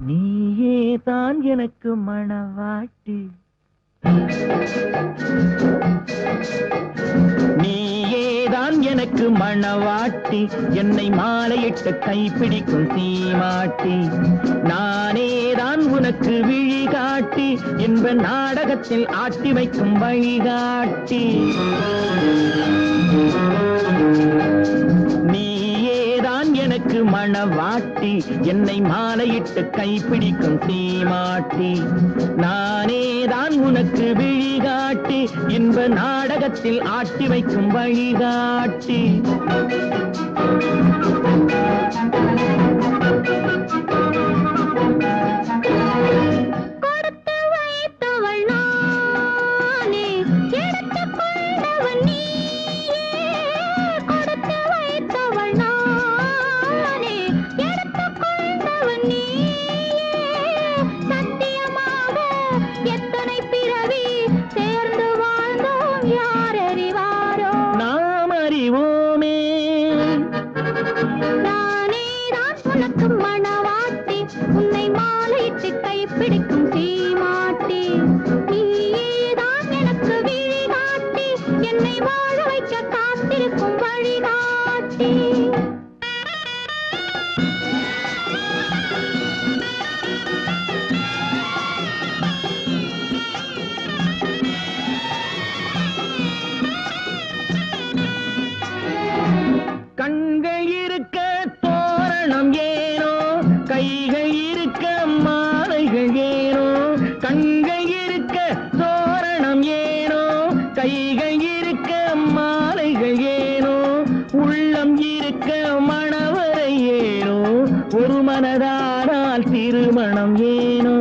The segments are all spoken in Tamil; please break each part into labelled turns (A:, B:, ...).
A: நீயே தான் எனக்கு மணவாட்டி, நீயேதான் எனக்கு மணவாட்டி, என்னை மாலையிட்டு கைப்பிடிக்கும் சீமாட்டி, நானேதான் உனக்கு விழிகாட்டி, என்ப நாடகத்தில் ஆட்டி வைக்கும் வழிகாட்டி. நீயேதான் எனக்கு மணவாட்டி, என்னை மாலையிட்டு கைப்பிடிக்கும் சீமாட்டி, நானேதான் உனக்கு விழிகாட்டி, இன்ப நாடகத்தில் ஆட்டி வைக்கும் வழிகாட்டி.
B: பிடிக்கும் சீமாட்டி, நீதான் எனக்கு விழிகாட்டி, என்னை வாழ வைக்க காத்திருக்கும் வழிகாட்டி.
A: கண்கள் இருக்க தோரணம் ஏனோ, கைகள் இருக்க மாலைகள் ஏனோ, கண்கள் இருக்க தோரணம் ஏனோ, கைகள் இருக்க மாலைகள் ஏனோ, உள்ளம் இருக்க மணவரை ஏனோ, ஒரு மனதானால் திருமணம் ஏனோ.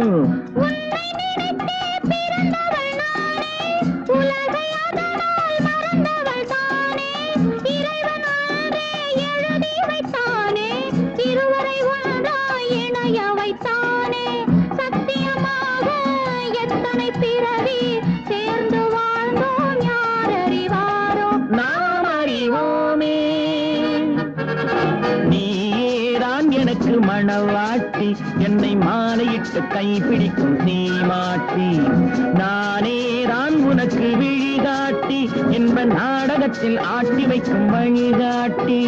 A: எனக்கு மணவாட்டி, என்னை மாலையிட்டு கைப்பிடிக்கும் சீமாட்டி, நானேதான் உனக்கு விழிகாட்டி, என்ப நாடகத்தில் ஆட்டி வைக்கும் வழிகாட்டி.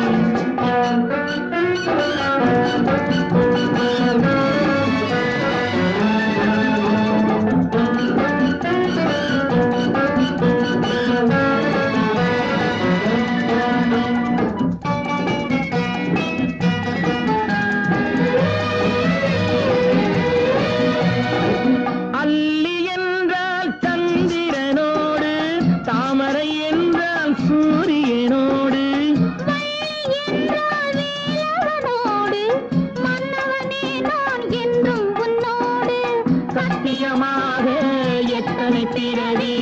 A: எத்தனை பிறவி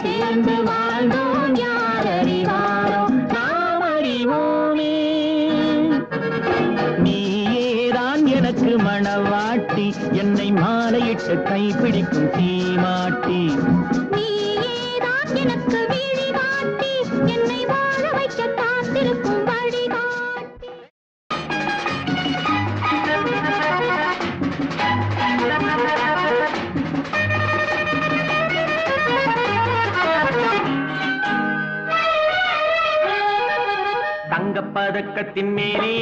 A: சேர்ந்து வாழ்ந்தோம் யார் அறிவாரோ, நாம் அறிவோமே. நீயேதான் எனக்கு மணவாட்டி, என்னை மாலையிட்டு கைப்பிடிக்கும் சீமாட்டி,
B: நீயேதான் எனக்கு விழிகாட்டி, என்னை வாழ வைக்க காத்திருக்கும் வழிகாட்டி.
A: தங்கப்பதக்கத்தின் மேலே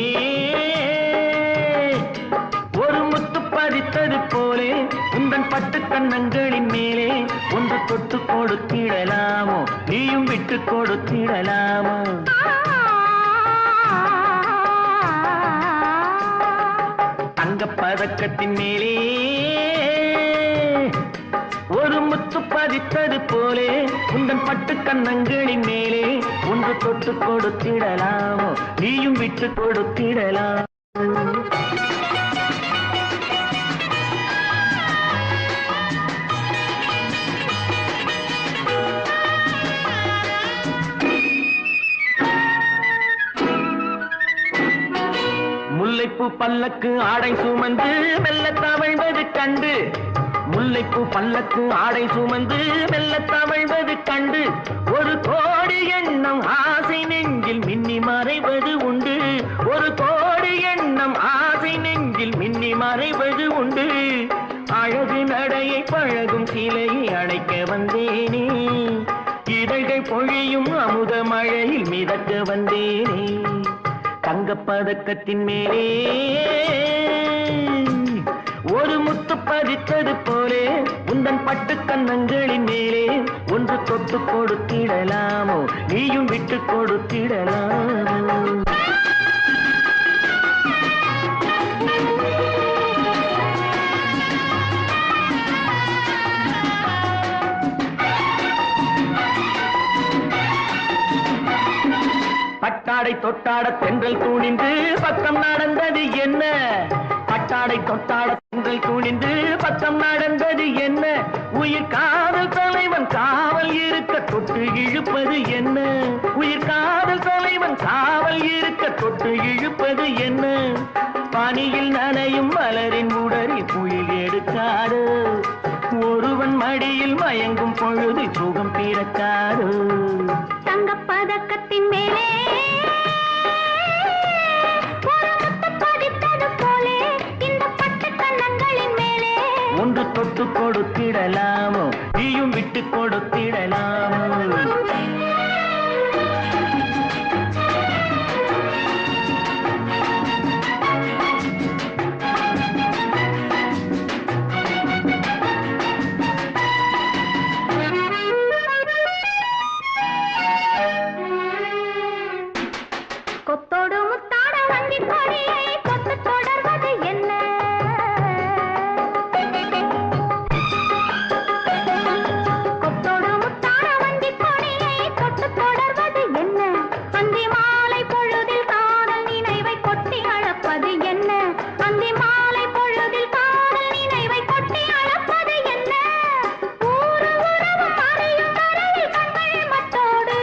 A: ஒரு முத்து பதித்தது போலே, உந்தன் பட்டு கண்ணங்களின் மேலே ஒன்று தொட்டு கொடுத்திடலாமோ, நீயும் விட்டு கொடுத்திடலாமோ. தங்கப்பதக்கத்தின் மேலே ஒரு முத்து பதித்தது போலே, உந்தன் பட்டு கண்ணங்களின் மேலே ஒன்று தொட்டு கொடுத்திடலாமோ, நீயும் விட்டு கொடுத்திடலாம். முல்லைப்பூ பல்லக்கு ஆடை சுமந்து மெல்ல தவழ்வது கண்டு, முல்லை முல்லைப்பூ பல்லக்கும் ஆடை சுமந்து மெல்ல தவழ்வது கண்டு ஒரு கோடி எண்ணம் ஆசை நெஞ்சில் மின்னி மறைவது உண்டு. ஒரு கோடி எண்ணம் ஆசை நெஞ்சில் மின்னி மறைவது உண்டு. அழகு நடையை பழகும் சிலையை அழைக்க வந்தேனே, இதழ்கள் பொழியும் அமுத மழையில் மிதக்க வந்தேனே. தங்கப்பதக்கத்தின் மேலே ஒரு முத்து பதித்தது போலே உந்தன் பட்டு கன்னங்களின் மேலே ஒன்று தொட்டு கொடுத்திடலாமோ, நீயும் விட்டு கொடுத்திடலாமோ. பட்டாடை தொட்டாட தென்றல் தூணிந்து பக்கம் நடந்தது என்ன? பட்டாடை தொட்டாட தென்றல் தூணிந்து பக்கம் நடந்தது என்ன? உயிர் காதல் தலைவன் காவல் இருக்க தொட்டு இழுப்பது என்ன? உயிர் காதல் தலைவன் காவல் இருக்க தொட்டு இழுப்பது என்ன? பனியில் நனையும் மலரின் உடலில் புயல் எடுக்காது, ஒருவன் மடியில் மயங்கும் பொழுது சுகம் பிறக்காது.
B: தங்கப்பதக்கத்தின் மேலே ஒரு முத்து பதித்தது போலே இந்த பட்டு கன்னங்களின் மேலே
A: ஒன்று தொட்டு கொடுத்திடலாமோ, நீயும் விட்டு கொடுத்திடலாமோ.
B: கொத்தோடு முத்தாட வண்டி கொடியை கொத்து தொடர்வது என்ன? கொத்தோடு முத்தாட வண்டி கொடியை கொத்து தொடர்வது என்ன? அந்தி மாலை பொழுதில் காதல் நினைவை கொட்டி அளப்பது என்ன? அந்தி மாலை பொழுதில் காதல் நினைவை கொட்டி அளப்பது என்ன? ஊரு உறவு அறியும் வரையில் கண்கள் மட்டோடு,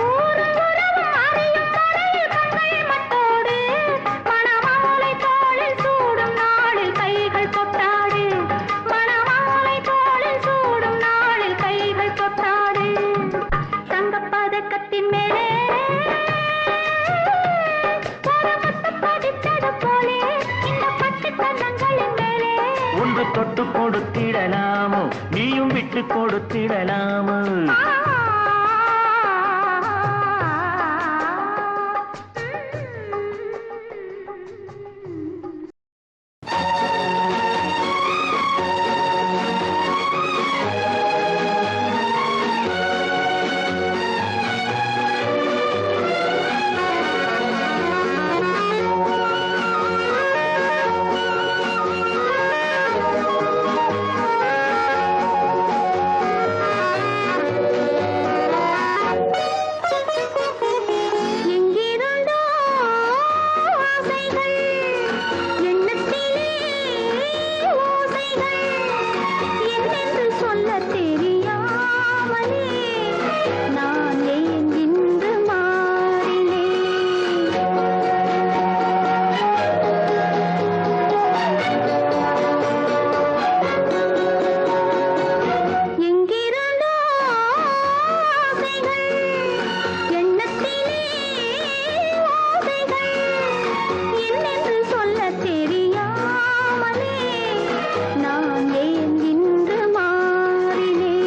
B: ஊரு உறவு அறியும் வரையில் கண்கள் மட்டோடு, மணமாலை தோளில் சூடும் நாளில் கைகள் தொட்டாடு, மணமாலை தோளில் சூடும் நாளில் கைகள் தொட்டாடு. தங்கப்பதக்கத்தின் மேலே ஒரு முத்து பதித்தது போலே இந்த பட்டு கன்னங்களின் மேலே
A: ஒன்று தொட்டு கொடுத்திடலாமோ, நீயும் விட்டு கொடுத்திடலாமோ.
B: எங்கிருந்தோ ஆசைகள் எண்ணத்திலே ஓசைகள் என்னென்று சொல்லத் தெரியாமலே நான் ஏன் இன்று மாறினேன்? எங்கிருந்தோ ஆசைகள் எண்ணத்திலே ஓசைகள் என்னென்று சொல்லத் தெரியாமலே நான் ஏன் இன்று மாறினேன்?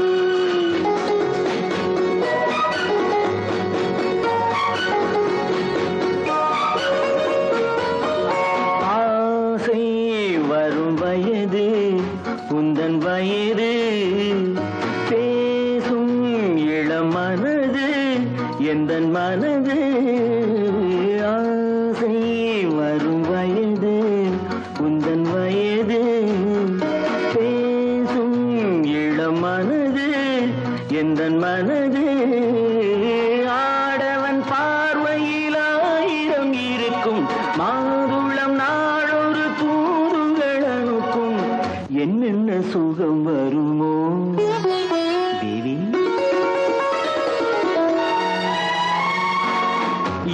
A: ஆசை வரும் வயது உந்தன் வயது, பேசும் இளம் மனது எந்தன் மனது. ஆசை வரும் வயது உந்தன் வயது, பேசும் இளம் மனது எந்தன் மனது. ஆடவன் பார்வையில் ஆயிரம் இருக்கும், மாதுளம் நாளொரு தூதுகள் அனுப்பும். என்னென்ன சுகம் வருமோ தேவி?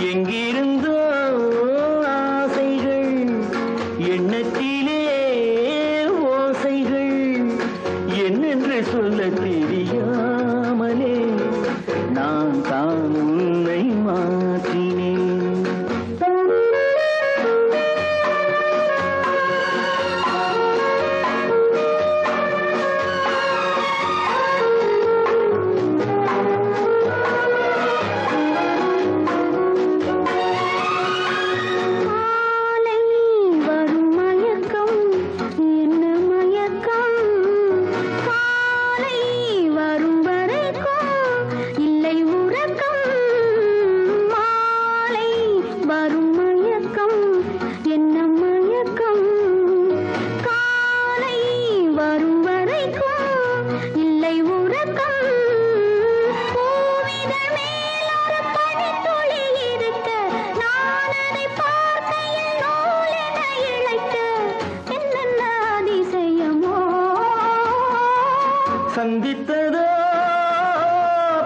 A: எங்கிருந்தோ ஆசைகள் எண்ணத்திலே ஓசைகள் சொல்ல தெரியாமலே நான் தான் உன்னை மாற்றினேன். சந்தித்ததோ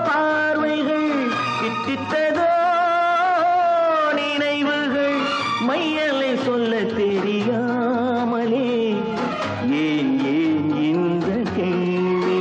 A: பார்வைகள், கிட்டித்ததோ நினைவுகள், மையலை சொல்ல தெரியாமலே ஏன் ஏன் இந்த கேள்வி?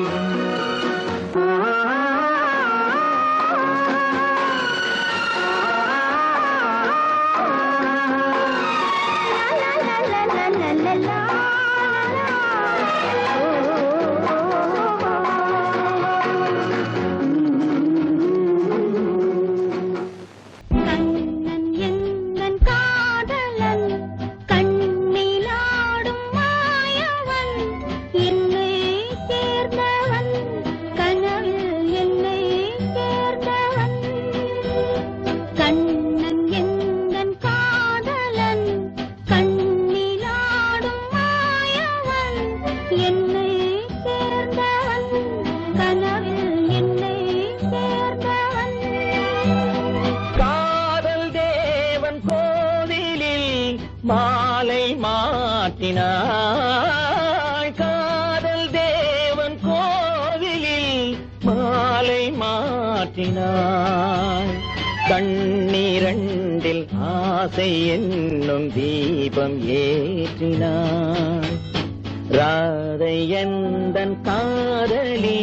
A: மாலை மாற்றினாள், காதல் தேவன் கோவிலில் மாலை மாற்றினாள். கண்ணீரண்டில் ஆசை என்னும் தீபம் ஏற்றினாள். ராதை எந்தன் காதலி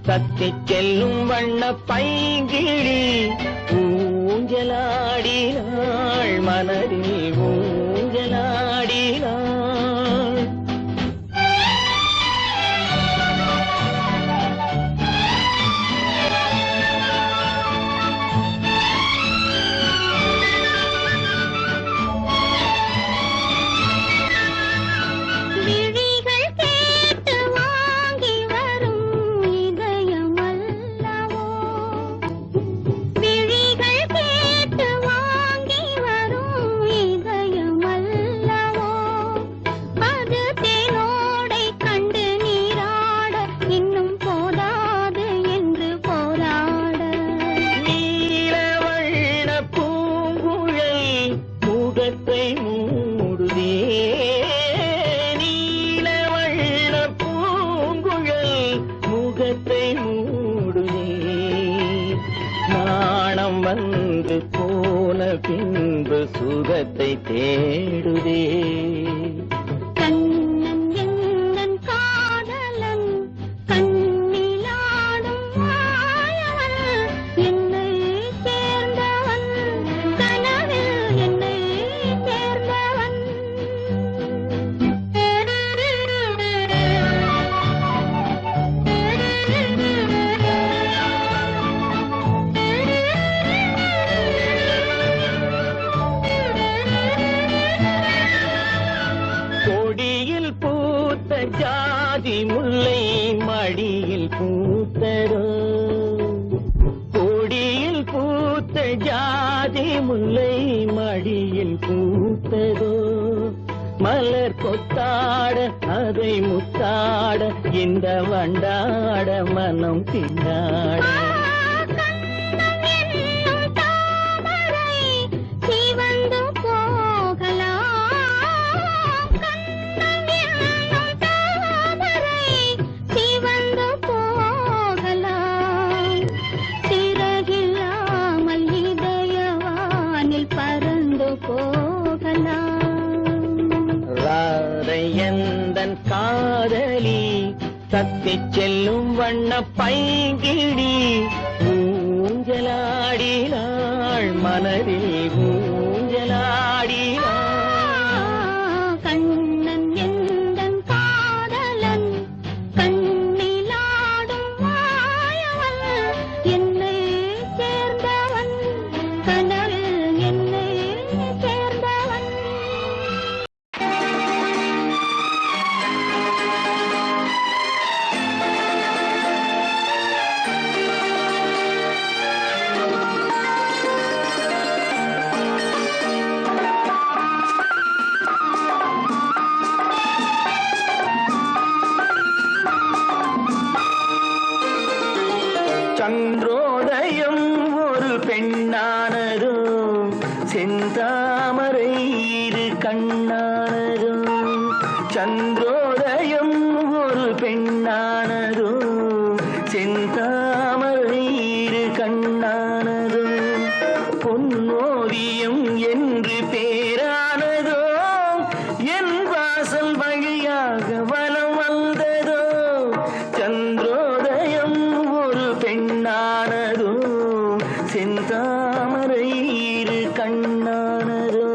A: தத்திச் செல்லும் வண்ண பைங்கிழி ஊஞ்சலாடினாள், மனதில் ஊஞ்சலாடினாள். வந்து போன பின்பு சுகத்தை தேடுதே.
B: கண்ணன் எந்தன் காதலன் கண்ணிலாடும் மாயவன் என்னை சேர்ந்தவன் கனவில் என்னை சேர்ந்தவன்.
A: கொடியில் பூத்த ஜாதி முல்லை மடியில் பூத்தரோ, கொடியில் பூத்த ஜாதி முல்லை மடியில் பூத்ததோ. மலர் கொத்தாட அதை முத்தாட இந்த வண்டாட மனம் திண்டாட. ராதை எந்தன் காதலி தத்தி செல்லும் வண்ண பைங்கிடி ஊஞ்சலாடினாள் மனதில் ஊஞ்சலாடினாள்.
B: கண்ணன் எந்தன் காதலன் கண்ணிலாடும் மாயவன் என்னை சேர்ந்தவன் கனவில் என்னை சேர்ந்தவன்.
A: சந்திரோதயம் ஒரு பெண்ணானதோ செந்தாமரை இரு கண்ணானதோ. சந்திரோதயம் ஒரு பெண்ணானதோ செந்தாமரை இரு கண்ணானதோ. பொன்னோவியம் என்று பேரானதோ என் வாசல் வழியாக வலம் வந்ததோ. சந்திரோதயம் ஒரு பெண்ணானதோ செந்தாமரை இரு கண்ணானதோ.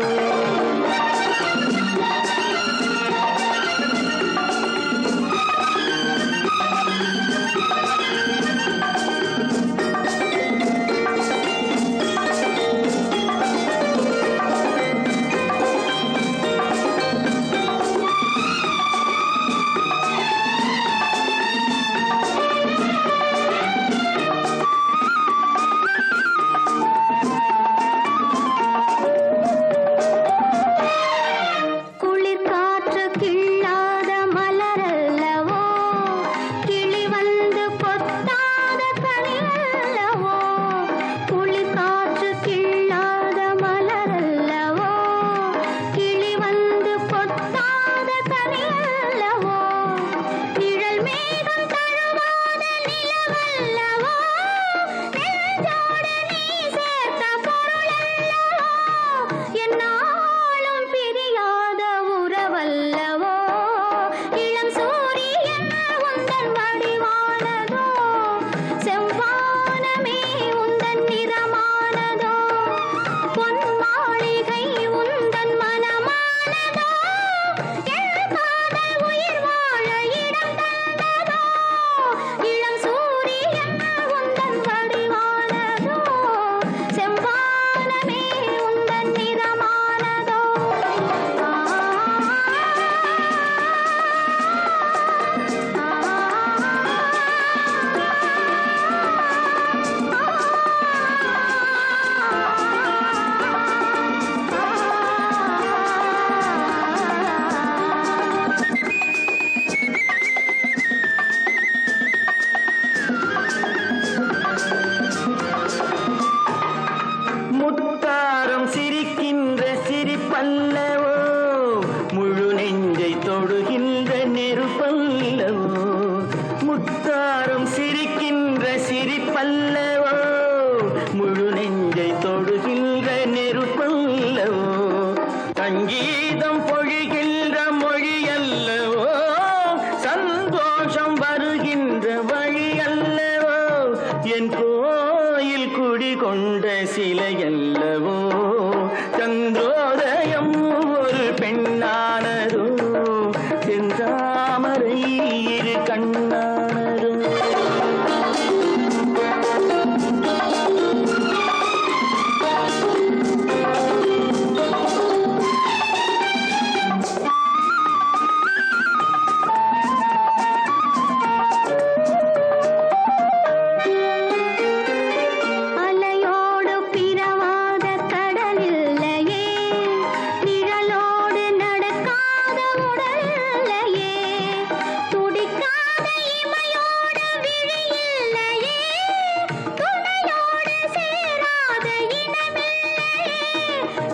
B: குளிர் காற்று கிள்ளாத மலரல்லவோ கிளி வந்து கொத்தாத கனியல்லவோ. குளிர் காற்று கிள்ளாத மலரல்லவோ கிளி வந்து கொத்தாத கனியல்லவோ. நிழல் மேகம் தழுவாத நிலவல்லவோ நெஞ்சோடு நீ சேர்த்த பொருளல்லவோ. என்னாலும் பிரியாத உறவல்லவோ. இளம் சூரியன் உந்தன் வடிவானதோ செவ்வானமே உந்தன் நிறமானதோ. பொன் மாளிகை உந்தன் மனமானதோ என் காதல் உயிர் வாழ இடம் தந்ததோ. இளம் சூரியன் உந்தன் வடிவானதோ செவ்வானமே உந்தன் நிறமானதோ.
A: முத்தாரம் சிரிக்கின்ற சிரிப்பல்லவோ முழு நெஞ்சை தொடுகின்ற நெருப்பல்லவோ. முத்தாரம் சிரிக்கின்ற சிரிப்பல்லவோ முழு நெஞ்சை தொடுகின்ற நெருப்பல்லவோ. சங்கீதம் பொழிகின்ற மொழி அல்லவோ சந்தோஷம் வருகின்ற வழி அல்லவோ. என் கோயில் குடிகொண்ட சிலையல்லவோ. சந்திரோதயம் ஒரு பெண்ணானதோ செந்தாமரை இரு கண்ணானதோ.
B: அலையோடு பிறவாத கடலில்லையே நிழலோடு நடக்காத உடலில்லையே. துடிக்காத இமையோடு விழியில்லையே துணையோடு சேராத இனமில்லையே.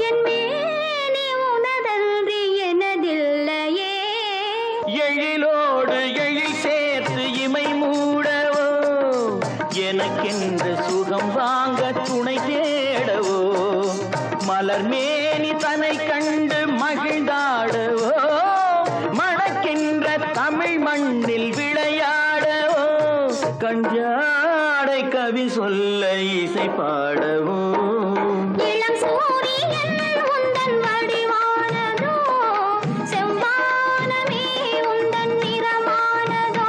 B: என் மேனி உனதன்றி எனதில்லையே.
A: எழிலோடு எழில் சேர்த்து இமை மூடவோ எனக்கென்று சுகம் வாங்க துணை தேடவோ. மலர் மேனி தன்னை கண்டு மகிழ்ந்தாடவோ மணக்க கலக்கின்ற தமிழ் மண்ணில் விளையாடவோ கஞ்சாடை கவி சொல்ல இசை பாடவோ
B: இளம் சூரியன் உந்தன் வடிவானதோ செவ்வானமே உந்தன் நிறமானதோ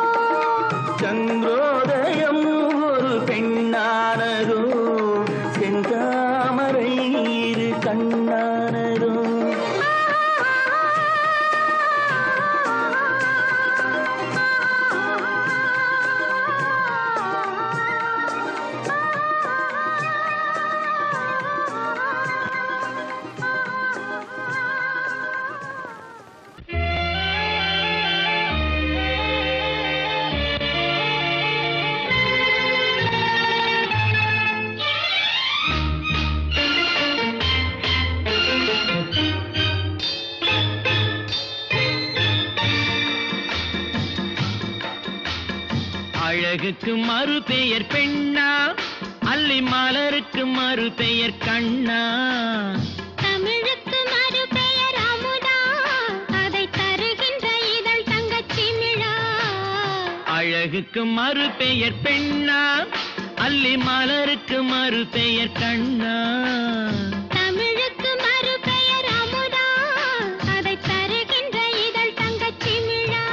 A: சந்திரோதயம் ஒரு பெண்ணானதோ செந்தாமரை இரு கண்ணானதோ அழகுக்கு மறு பெயர் பெண்ணா அல்லி மலருக்கு மறு பெயர் கண்ணா
B: தமிழுக்கு மறு பெயர் அமுதா அதை தருகின்ற இதழ் தங்கச்சி மிழா
A: அழகுக்கு மறு பெயர் பெண்ணா அல்லி மலருக்கு மறு பெயர் கண்ணா
B: தமிழுக்கு மறு பெயர் அமுதா அதை தருகின்ற இதழ் தங்கச்சி மிழா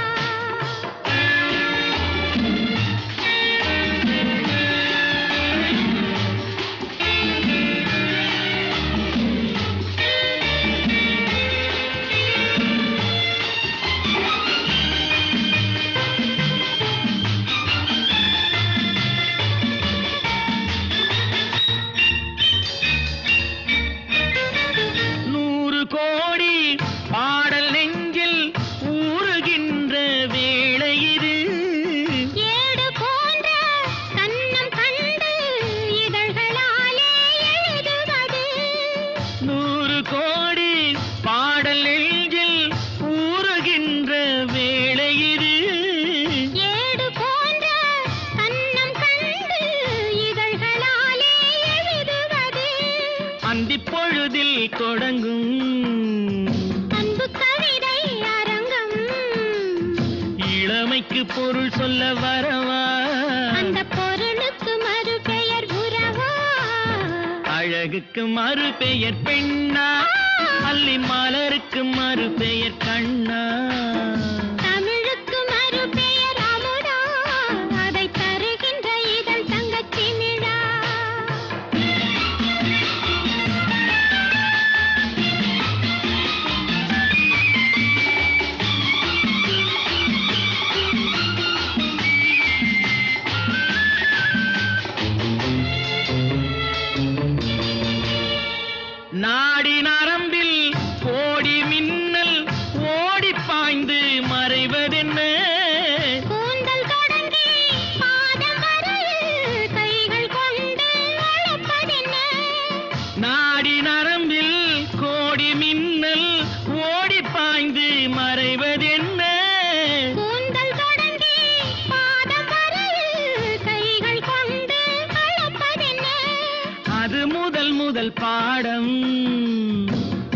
A: பொழுதில் தொடங்கும்
B: அன்பு கவிதை அரங்கம்
A: இளமைக்கு பொருள் சொல்ல வரவா
B: அந்த பொருளுக்கு மறு பெயர் உறவா
A: அழகுக்கு மறு பெயர் பெண்ணா அல்லி மலருக்கு மறு பெயர் கண்ணா
B: தமிழுக்கு மறு பெயர் அமுதா அதை தருகின்ற இதழ் தங்கச்சி மிழா
A: நாடி நரம்பில் கோடி மின்னல் ஓடி பாய்ந்து மறைவதென்ன
B: கூந்தல் தொடங்கி பாதம் வரையில் கைகள் கொண்டு அழைப்பதென்ன
A: நாடி நரம்பில் கோடி மின்னல் ஓடி பாய்ந்து மறைவதென்ன
B: கூந்தல் தொடங்கி பாதம் வரையில் கைகள் கொண்டு அழைப்பதென்ன
A: அது முதல் முதல் பாடம்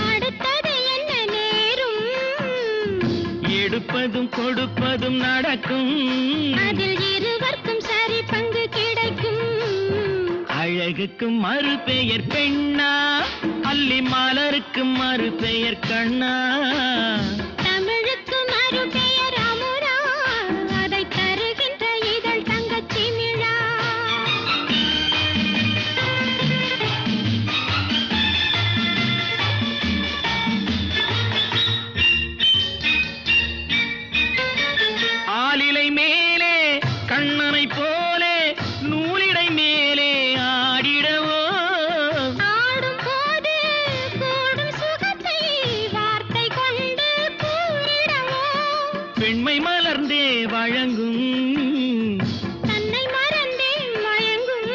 B: அடுத்தது என்ன நேரும்
A: எடுப்பதும் கொடுப்பதும் நடக்கும்
B: அதில் இருவர்க்கும் சரி பங்கு கிடைக்கும்
A: அழகுக்கு மறு பெயர் பெண்ணா அல்லி மலருக்கு மறு பெயர் கண்ணா
B: தமிழுக்கு மறு பெயர் அமுதா அதை தருகின்ற இதழ் தங்கச்சி மிழா
A: ஆலிலை மேலே கண்ணனை போலே நூலிடை மேலே ஆடிடவோ
B: ஆடும் போது கூடும் சுகத்தை வார்த்தை கொண்டு கூறிடவோ
A: பெண்மை மலர்ந்தே வழங்கும்
B: தன்னை மறந்தே மயங்கும்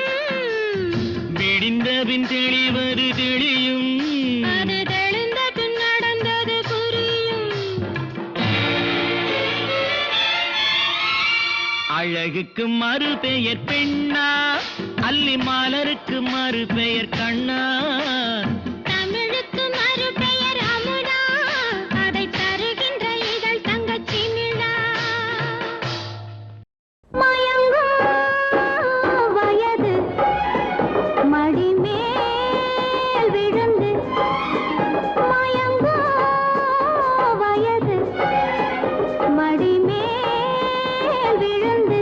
A: விடிந்தபின் தெளிவது தெளியும்
B: அது தெளிந்த பின் நடந்தது புரியும்
A: அழகுக்கு மறு பெயர் பெண்ணா அல்லி மலருக்கு மறு பெயர் கண்ணா
B: தமிழுக்கு மறு பெயர் அமுதா அதை தருகின்ற இதழ் தங்கச்சி மிழா இனிமேல் விழுந்து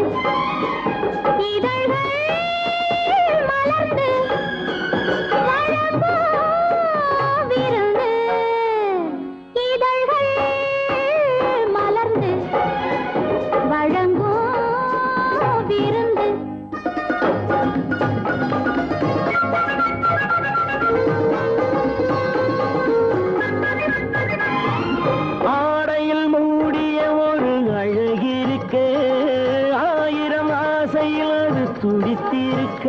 B: இதழ்கள் மலர்ந்து வழங்கோ விருந்து இதழ்கள் மலர்ந்து வழங்கோ விருந்து
A: ஆடையில் மூடிய ஒரு அழகிருக்க ஆயிரம் ஆசையில் அது துடித்திருக்க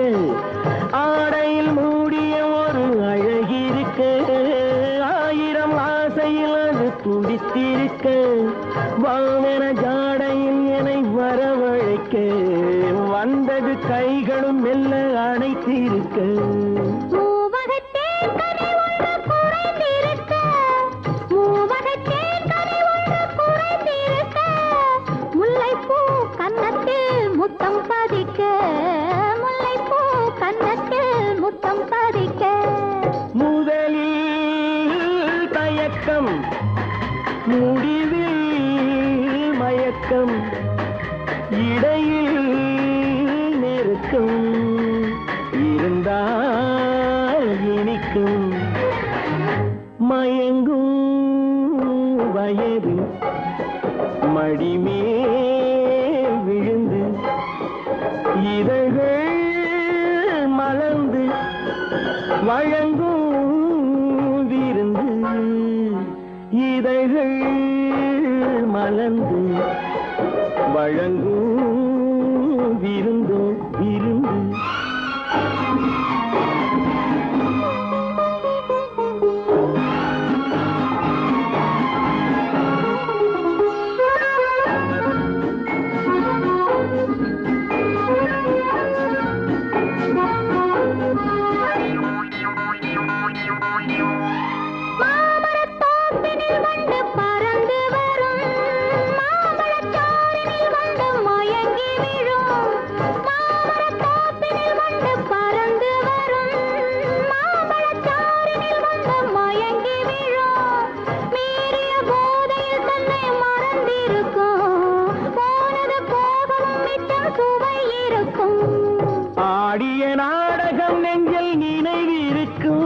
A: ஆடையில் மூடிய ஒரு அழகிருக்க ஆயிரம் ஆசையில் அது துடித்திருக்க வானென ஜாடையில் என்னை வரவழைக்க வந்தது கைகளும் மெல்ல அணைத்திருக்க
B: முத்தம் பதிக்க முல்லைப்பூ கன்னத்தில் முத்தம் பதிக்க
A: முதலில் தயக்கம் முடிவில் மயக்கம் இடையில் நெருக்கம் இருந்தால் இனிக்கும் மயங்கும் வயது மடிமேல் விழுந்து இதழ்கள் மலர்ந்து வழங்கும் விருந்து இதழ்கள் மலர்ந்து வழங்கும் விருந்து விருந்து
B: மாமரத்தோப்பினில் வண்டு பறந்து வரும் மாம்பழச்சாறினில் வண்டு மயங்கி விழும் மாமரத்தோப்பினில் வண்டு பறந்து வரும் மாம்பழச்சாறினில் வண்டு மயங்கி விழும் மீறிய போதையில் தன்னை மறந்திருக்கும் போனது போகவும் மிச்சம் சுவை இருக்கும்
A: ஆடிய நாடகம் நெஞ்சில் நினைவிருக்கும்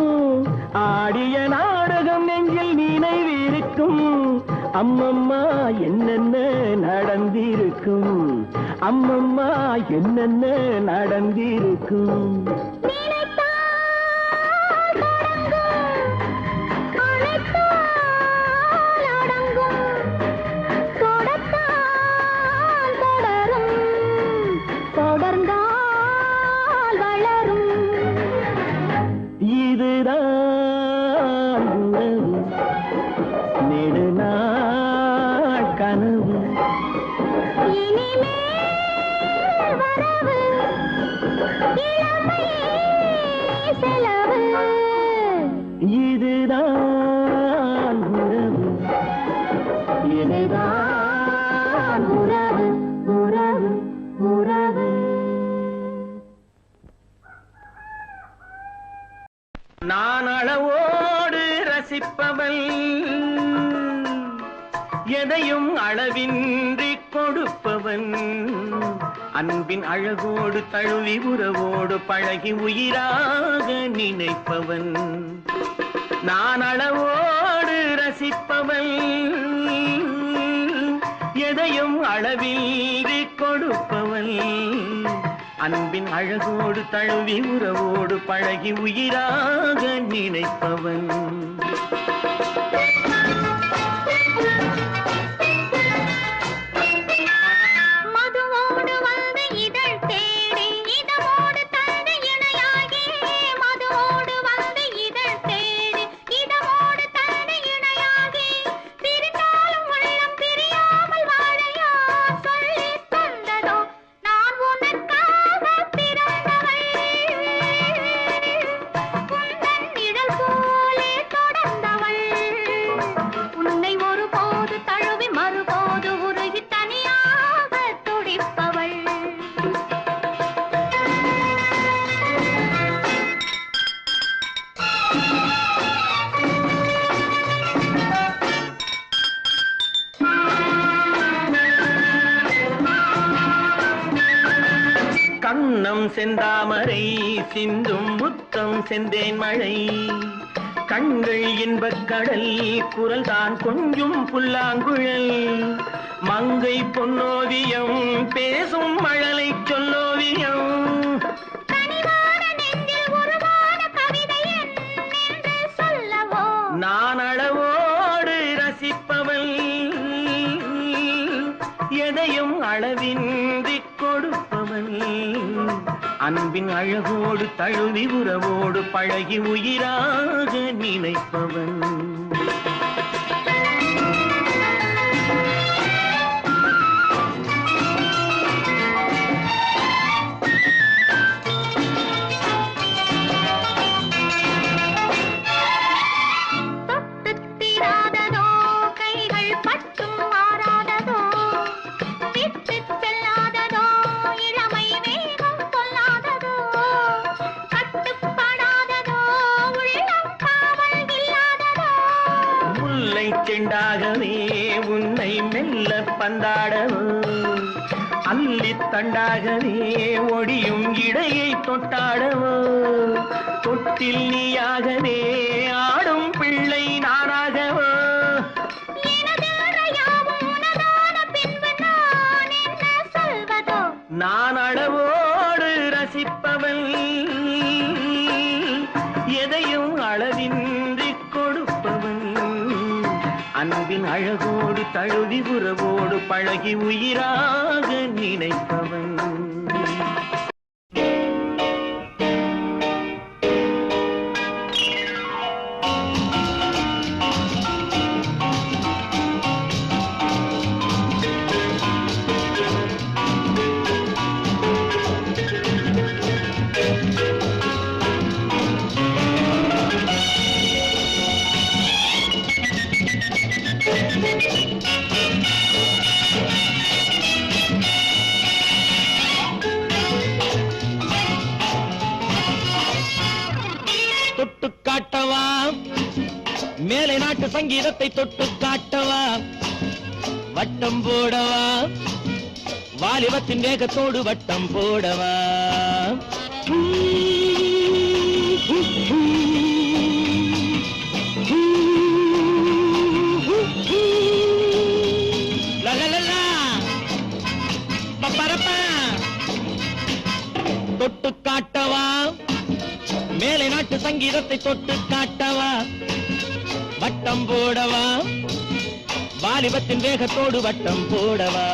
A: ஆடிய நாடகம் நெஞ்சில் நினைவிருக்கும் அம்மம்மா என்னென்ன நடந்திருக்கும் அம்மம்மா என்னென்ன நடந்திருக்கும்
B: நினைத்தால் தொடங்கும் அழைத்தால் அடங்கும் தொடத்தால் தொடரும் தொடர்ந்தால் வளரும்
A: இதுதான் உறவு நெடுநாள் கனவு
B: இனிமேல் வரவு இளமை செலவு
A: இதுதான் உறவு இதுதான் உறவு உறவு உறவு நான் அளவோடு ரசிப்பவள் எதையும் அளவின்றி கொடுப்பவன் அன்பின் அழகோடு தழுவி உறவோடு பழகி உயிராக நினைப்பவன் நான் அளவோடு ரசிப்பவள் எதையும் அளவின்றி கொடுப்பவள் அன்பின் அழகோடு தழுவி உறவோடு பழகி உயிராக நினைப்பவன்
B: மதுவோடு வந்து இதழ் தேடி இதமோடு தந்து இணையாகி மதுவோடு வந்து இதழ் தேடி இதமோடு தந்து இணையாகி பிரிந்தாலும் உள்ளம் பிரியாமல் வாழையா சொல்லி தந்ததோ நான் உனக்காக பிறந்தவள் உந்தன் நிழல் போலே தொடர்ந்தவள்
A: நித்தம் செந்தாமரை சிந்தும் முத்தம் செந்தேன் மழை கண்கள் இன்பக் கடல் குரல் தான் கொஞ்சம் புல்லாங்குழல் மங்கை பொன்னோவியம் பேசும் மழலை சொல்லோவியம் நான் அளவோடு ரசிப்பவள் எதையும் அளவின்றி கொடுப்பவள் அன்பின் அழகோடு தழுவி உறவோடு பழகி உயிராக நினைப்பவன் செண்டாகவே உன்னை மெல்ல பந்தாடவோ அள்ளி தண்டாகவே ஒடியும் இடையை தொட்டாடவோ தொட்டில் நீயாகவே ஆடும் பிள்ளை நானாகவோ நான் அளவோடு ரசிப்பவள் எதையும் அளவின்றி கொடுப்பவள் அன்பின் அழகோடு தழுவி உறவோடு பழகி உயிராக நினைப்பவன் தொட்டு காட்டவா மேலை நாட்டு சங்கீதத்தை தொட்டு காட்டவா வட்டம் போடவா வாலிபத்தின் வேகத்தோடு வட்டம் போடவா தொட்டு காட்டவா மேலை நாட்டு சங்கீதத்தை தொட்டு காட்டவா வட்டம் போடவா வாலிபத்தின் வேகத்தோடு வட்டம் போடவா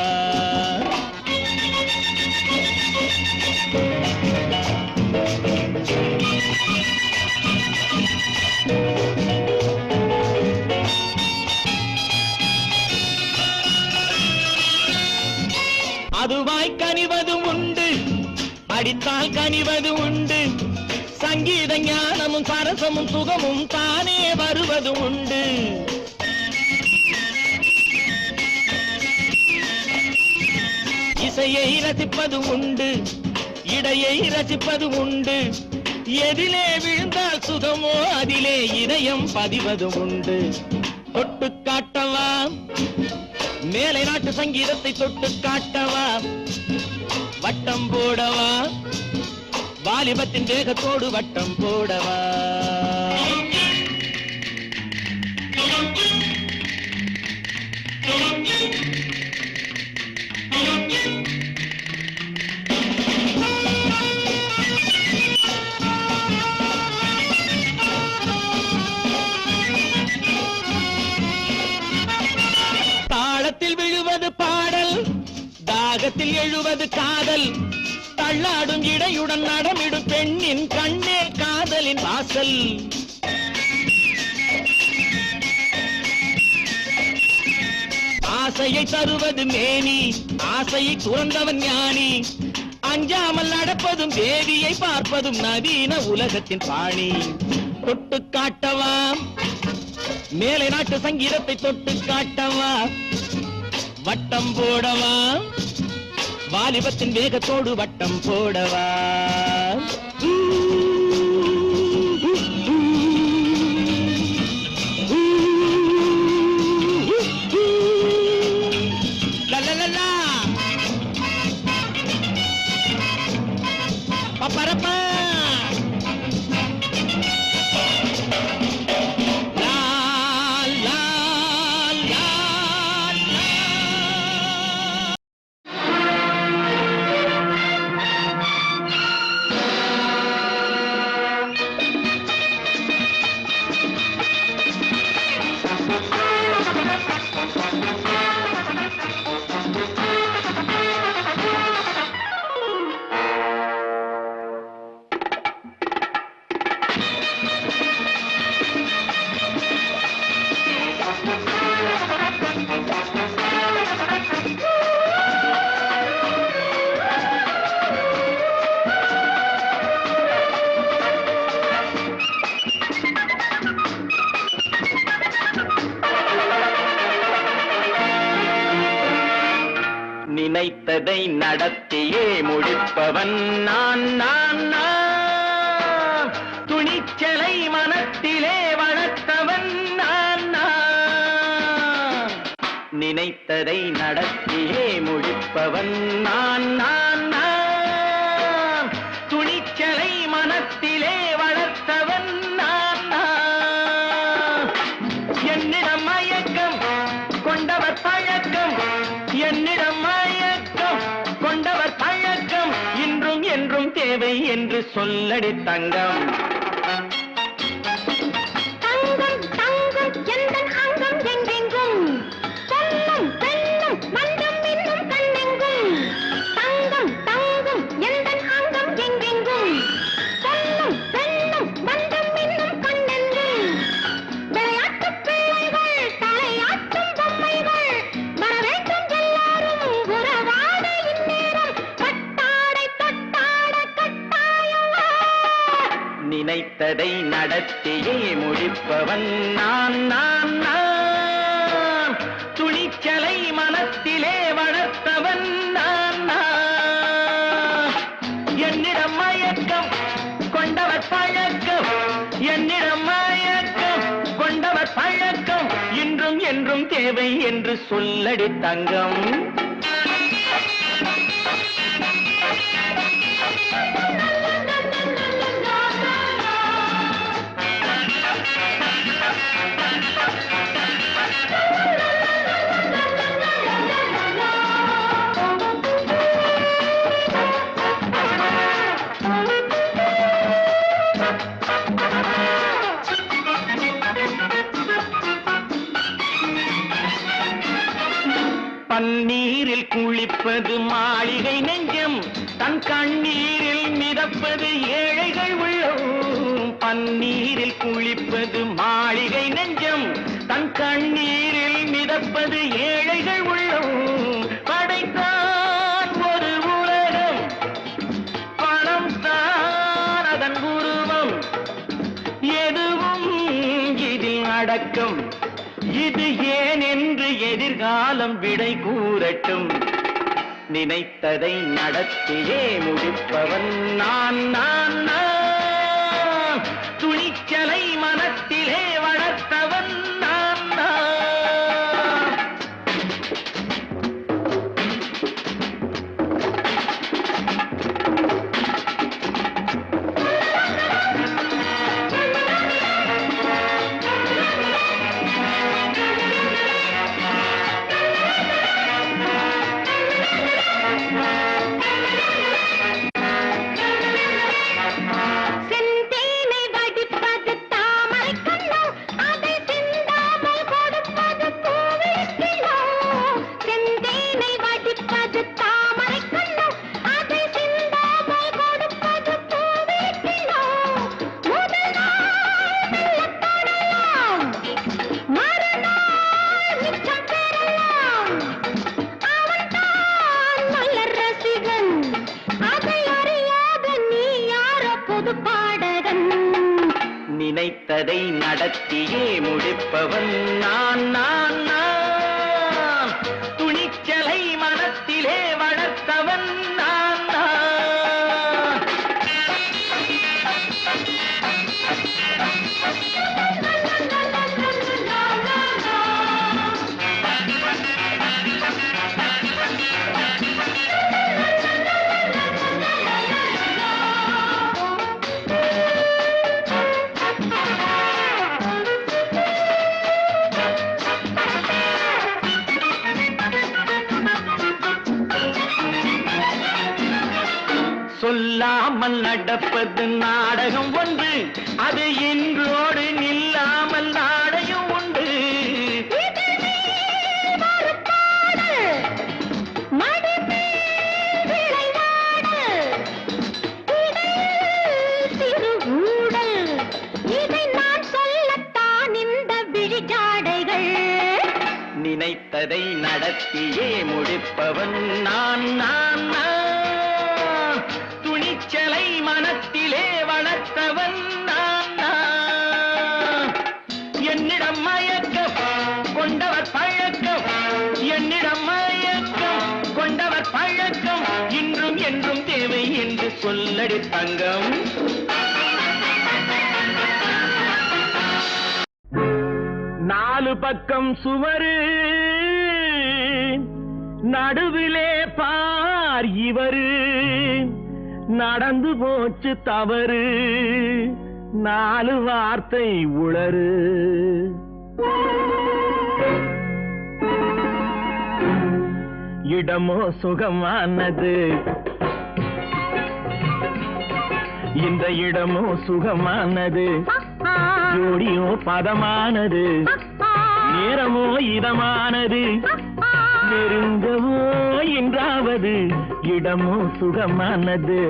A: அதுவாய் கனிவதும் உண்டு அடித்தால் கனிவது உண்டு சங்கீத ஞானமும் சரசமும் சுகமும் தானே வருவதும் உண்டு இசையை ரசிப்பதும் உண்டு இடையை ரசிப்பதும் உண்டு எதிலே விழுந்தால் சுகமோ அதிலே இதயம் பதிவதும் உண்டு தொட்டு காட்டவா மேலை நாட்டு சங்கீதத்தை தொட்டு காட்டவா வட்டம் போடவா வாலிபத்தின் வேகத்தோடு வட்டம் போடவா தாளத்தில் விழுவது பாடல் தாகத்தில் எழுவது காதல் தள்ளாடும் இடையுடன் நடமிடும் பெண்ணின் கண்ணே காதலின் வாசல் ஆசையை தருவது மேனி ஆசையை துறந்தவன் ஞானி அஞ்சாமல் நடப்பதும் தேவியை பார்ப்பதும் நவீன உலகத்தின் பாணி தொட்டு காட்டவா மேலை நாட்டு சங்கீதத்தை தொட்டு காட்டவா வட்டம் போடவா வாலிபத்தின் வேகத்தோடு வட்டம் போடவா நினைத்ததை நடத்தியே முடிப்பவன் நான் நான் நான். துணிச்சலை மனத்திலே வளர்த்தவன் நான் நான். நினைத்ததை நடத்தியே முடிப்பவன் நான் நான் நான். துணிச்சலை மனத்திலே வளர்த்தவன் நான் நான். என்னிடம் மயக்கம் கொண்டவர் பழக்கம், என்னிடம் மயக்கம் கொண்டவர் பழக்கம், இன்றும் என்றும் தேவை என்று சொல்லடி தங்கம்.
B: தங்கம் தங்கம் எந்தன் அங்கம் எங்கெங்கும், பொன்னும் பெண்ணும் மந்தம் இன்னும் கண்ணெங்கும். தங்கம் தங்கம் எந்தன் அங்கம் எங்கெங்கும், பொன்னும் பெண்ணும் மந்தம் இன்னும் கண்ணெங்கும். விளையாட்டு பிள்ளைகள் தலையாட்டும் பொம்மைகள், வரவேண்டும் எல்லாரும் உறவாட இந்நேரம். கட்டாடை தொட்டாட கட்டாயவா.
A: நினைத்ததை நடத்தியே முடிப்பவன் நான் நான் நான். துணிச்சலை மனத்திலே வளர்த்தவன் நான் நான். என்னிடம் மயக்கம் கொண்டவர் பழக்கம், என்னிடம் மயக்கம் கொண்டவர் பழக்கம், இன்றும் என்றும் தேவை என்று சொல்லடி தங்கம். பன்னீரில் குளிப்பது மாளிகை நெஞ்சம், தன் கண்ணீரில் மிதப்பது ஏழைகள் உள்ளம். பன்னீரில் குளிப்பது மாளிகை நெஞ்சம், தன் கண்ணீரில் மிதப்பது ஏழைகள் உள்ளம். படைத்தான் ஒரு உலகம், பணம் தான் அதன் உருவம், எதுவும் இதில் அடக்கம். இது ஏன் என்று எதிர்காலம் விடை கூறட்டும். நினைத்ததை நடத்தியே முடிப்பவன் நான் நான் நான். துணிச்சலை மனத்திலே வளர்த்தவன் நான் நான்.
B: செந்தேனை வடிப்பது தாமரை கண்ணோ, அதை சிந்தாமல் கொடுப்பது பூவிக்கிலோ. செந்தேனை வடிப்பது தாமரை கண்ணோ, அதை சிந்தாமல் கொடுப்பது பூவிக்கிலோ. முதல் நாள் மெல்லத் தொடலாம், மறுநாள் மிச்சம் பெறலாம். அவன்தான் மலர் ரசிகன், அதை அறியாத நீ யாரோ புது பாடகன்.
A: நினைத்ததை நடத்தியே முடிப்பவன் நான் நான் நான். துணிச்சலை மனத்திலே வளர்த்தவன் நான் நான். சொல்லாமல் நடப்பது நாடகம் ஒன்று, அது இன்றோடு நில்லாமல் நாடையும் உண்டு. நினைத்ததை நடத்தியே முடிப்பவன் நான் நான் நான். துணிச்சலை மனத்திலே வளர்த்தவன் நான் நான். என்னிடம் மயக்கம் கொண்டவர் பழக்கம், என்னிடம் மயக்கம் கொண்ட என்றும் தேவை என்று சொல்லடி தங்கம். நாலு பக்கம் சுவரு நடுவிலே பார் இவரு நடந்து போச்சு தவறு நாலு வார்த்தை உளறு. இடமோ சுகமானது இந்த இடமோ சுகமானது ஜோடியோ பதமானது நேரமோ இதமானது நெருங்கவோ என்றாவது இடமோ சுகமானது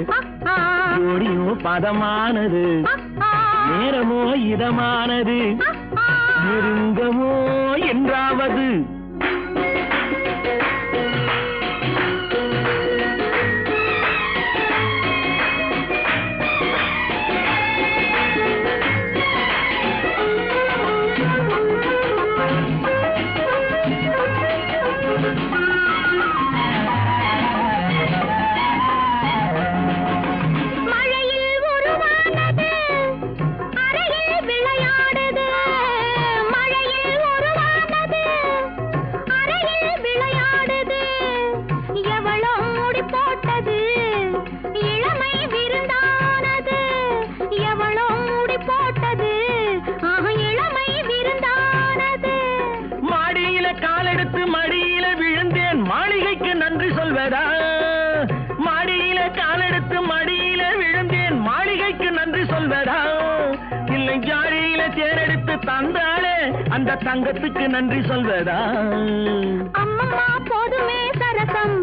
A: ஜோடியோ பதமானது நேரமோ இதமானது நெருங்கவோ என்றாவது. மடியில விழுந்தேன் மாளிகைக்கு நன்றி சொல்வதா மாடியில காலெடுத்து மடியில விழுந்தேன் மாளிகைக்கு நன்றி சொல்வதா இல்லை ஜாடியில தேரெடுத்து தந்தாலே அந்த தங்கத்துக்கு நன்றி சொல்வதா.
B: அம்மம்மா போதுமே சரசம்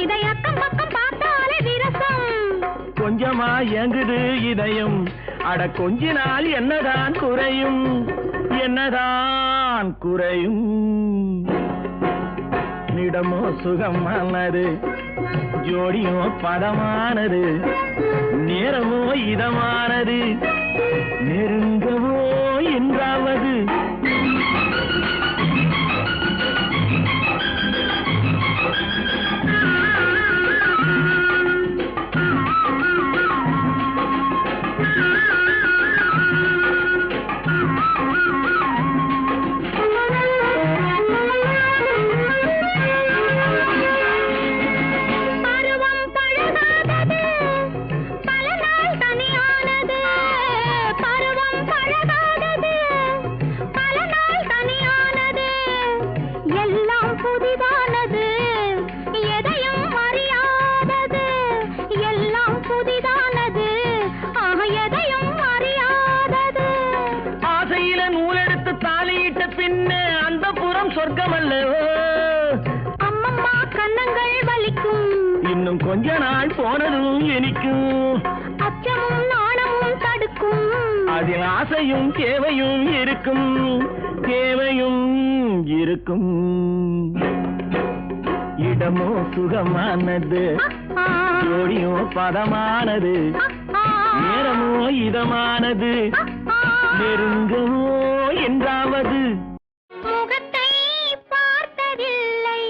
B: இதை அக்கம் பக்கம் பார்த்தாலே விரசம்.
A: கொஞ்சமா ஏங்குது இதயம் அட கொஞ்ச நாள் என்னதான் குறையும் என்னதான் குறையும். இடமோ சுகமானது ஜோடியோ பதமானது நேரமோ இதமானது நெருங்கவோ என்றாவது. சொர்க்கமல்லவோ
B: அம்மம்மா கண்ணங்கள் வலிக்கும்
A: இன்னும் கொஞ்ச நாள் போனதும் இனிக்கும்
B: அச்சமும் நாணமும் தடுக்கும்
A: அதில் ஆசையும் தேவையும் இருக்கும் தேவையும் இருக்கும். இடமோ சுகமானது ஜோடியோ பதமானது நேரமோ இதமானது நெருங்கவோ என்றாவது.
B: முகத்தை பார்த்ததில்லை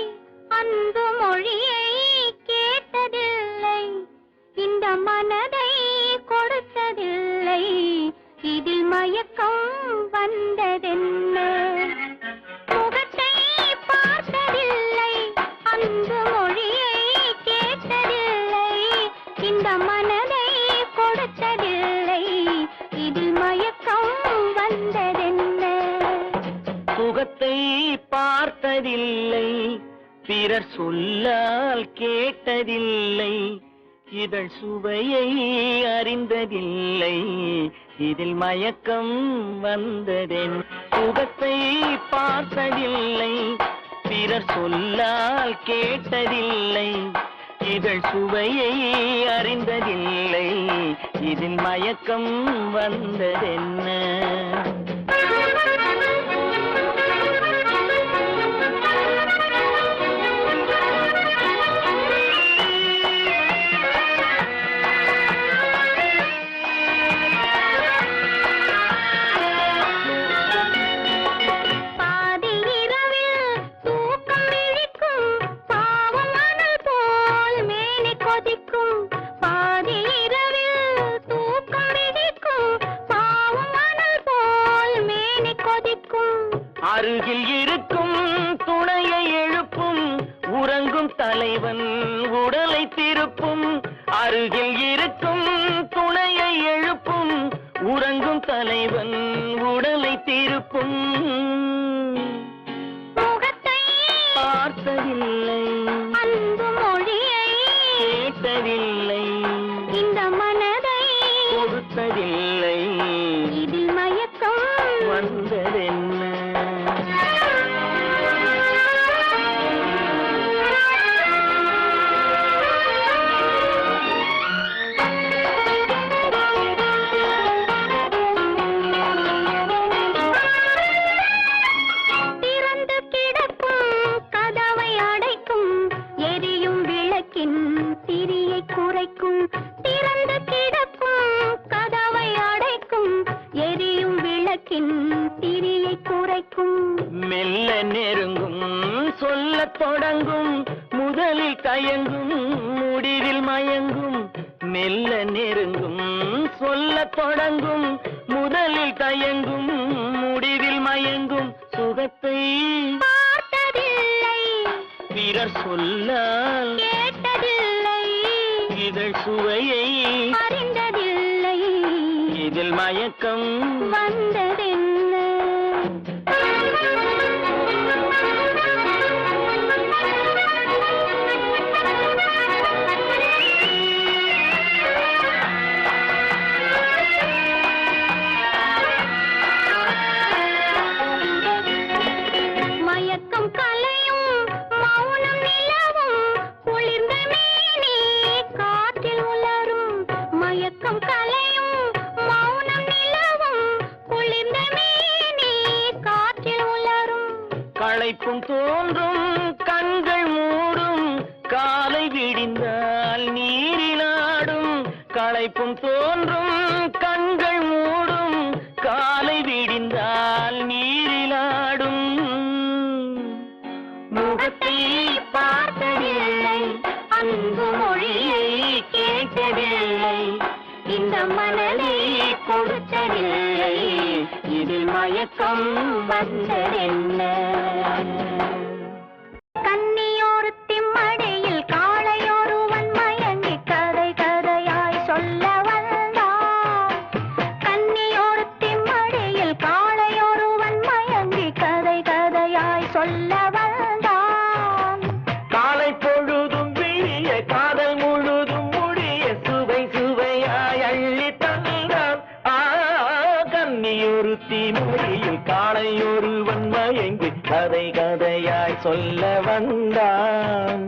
B: அன்பு மொழியை கேட்டதில்லை இந்த மனதை கொடுத்ததில்லை இதில் மயக்கம் வந்ததென்ன. முகத்தை பார்த்ததில்லை அன்பு மொழியை கேட்டதில்லை இந்த மனதை கொடுத்ததில்லை இதில் மயக்கம் வந்ததென்ன.
A: முகத்தை பார்த்ததில்லை பிறர் சொல்லால் கேட்டதில்லை இதழ் சுவையை அறிந்ததில்லை இதில் மயக்கம் வந்ததென். முகத்தை பார்த்ததில்லை பிறர் சொல்லால் கேட்டதில்லை இதழ் சுவையை அறிந்ததில்லை இதில் மயக்கம் வந்ததென்ன.
B: கொதிக்கும்
A: தலைவன் உடலை திருப்பும், அருகில் இருக்கும் துணையை எழுப்பும். உறங்கும் தலைவன் உடலை திருப்பும்.
B: முகத்தை
A: பார்த்ததில்லை,
B: அன்பு மொழியை
A: கேட்டதில்லை,
B: இந்த மனதை
A: கொடுத்ததில்லை.
B: இதில் மயக்கம்
A: வந்ததென்ன?
B: திறந்து கிடக்கும் கதவை அடைக்கும், எரியும் விளக்கின் திரியை குறைக்கும். திறந்து கிடக்கும் கதவை அடைக்கும், எரியும் விளக்கின் திரியை குறைக்கும்.
A: மெல்ல நெருங்கும், சொல்லத் தொடங்கும், முதலில் தயங்கும், முடிவில் மயங்கும். மெல்ல நெருங்கும், சொல்லத் தொடங்கும், முதலில் தயங்கும், முடிவில் மயங்கும். சுகத்தை
B: பார்த்ததில்லை,
A: பிறர் சொல்லால்
B: கேட்டதில்லை,
A: இதழ் சுவையை
B: அறிந்ததில்லை.
A: இதில் மயக்கம்
B: வந்ததென்ன? மயக்கம் கலையும், மௌனம் நிலவும், குளிர்ந்த மேனி காற்றில் உலரும். மயக்கம் கலையும், மௌனம் நிலவும், குளிர்ந்த மேனி காற்றில் உலரும்.
A: களைப்பும் தோன்றும், கண்கள் மூடும், காலை விடிந்தால் நீரிலாடும். களைப்பும் தோன்றும், கண்கள் மூடும், காலை விடிந்தால் நீரிலாடும். முகத்தை பார்த்ததில்லை,
B: அன்பு மொழியை கேட்டதில்லை, இந்த மனதை கொடுத்ததில்லை.
A: இதில் மயக்கம்
B: வந்ததென்ன? கன்னியோருத்தி மடியில் காளையொருவன் மயங்கி கதை கதையாய் சொல்ல வந்தான். கன்னியோருத்தி மடியில் காளையொருவன் மயங்கி கதை கதையாய் சொல்ல வந்தான்.
A: காலை பொழுதும் விழிய, காதல் முழுதும் முடிய, சுவை சுவையாய் அள்ளி தந்தான். கன்னியொருத்தி மொழியில் காளையொருவன் மயங்கி கதை கதையாய் சொல்ல வந்தான்.